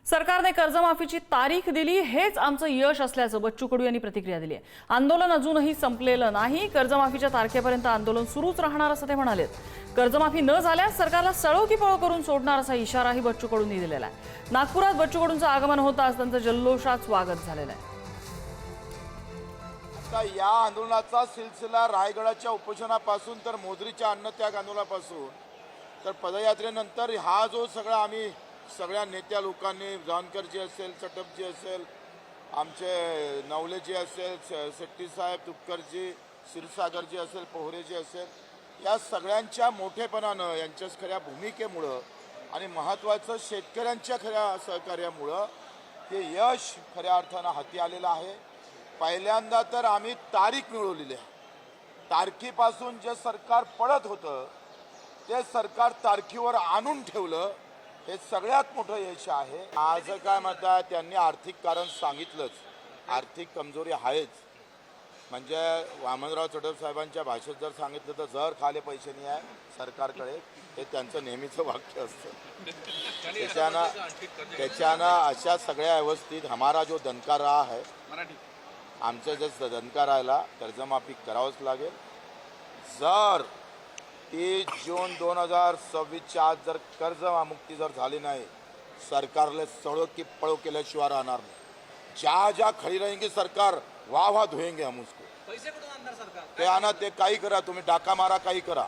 सरकारने कर्जमाफीची तारीख दिली हेच आमचं यश असल्याचं बच्चू कडू यांनी प्रतिक्रिया दिली आहे। आंदोलन अजूनही संपलेलं नाही, कर्जमाफीच्या तारखेपर्यंत आंदोलन सुरूच राहणार असं ते म्हणाले। कर्जमाफी न झाल्यास सरकारला सळो की पळो करून सोडणार असा इशाराही बच्चू कडूंनी दिलेला आहे। नागपुरात बच्चू कडूंचं आगमन होताच त्यांचं जल्लोषात स्वागत झालेलं आहे। या आंदोलनाचा सिलसिला रायगडाच्या उपोषणापासून तर मोजरीच्या अन्नत्याग आंदोलनापासून तर पदयात्रेनंतर हा जो सगळा आम्ही सगळ्या नेत्या लोकांनी जानकरजी असेल, चटपजी असेल, आमचे नवलेजी असेल, शेट्टीसाहेब, तुपकरजी, क्षीरसागरजी असेल, पोहरेजी असेल, या सगळ्यांच्या मोठेपणानं यांच्या खऱ्या भूमिकेमुळं आणि महत्त्वाचं शेतकऱ्यांच्या खऱ्या सहकार्यामुळं हे यश खऱ्या अर्थानं हाती आलेलं आहे। पहिल्यांदा तर आम्ही तारीख मिळवलेली आहे। तारखेपासून जे सरकार पळत होतं ते सरकार तारखेवर आणून ठेवलं, हे सगळ्यात मोठं यश आहे। आज काय म्हणतात त्यांनी आर्थिक कारण सांगितलंच, आर्थिक कमजोरी आहेच। म्हणजे वामनराव चटप साहेबांच्या भाषेत जर सांगितलं तर जर खाले पैसे नाही आहे सरकारकडे, हे त्यांचं नेहमीचं वाक्य असतं। त्याच्यानं अशा सगळ्या व्यवस्थित हमारा जो दणका रहा है, आमचं जे दणका राहिला कर्जमाफी करावंच लागेल। जर 30 जून 2026च्या आज जर कर्जमुक्ती जर झाली नाही, सरकारला सड़ो की पड़ो केल्याशिवाय राहणार नाही। ज्या ज्या खड़ी रहेंगी सरकार वाह वाह धोएंगे हम उसको। पैसे कुठून आणणार सरकार? ते आणा, ते काही करा, तुम्ही डाका मारा, काही करा।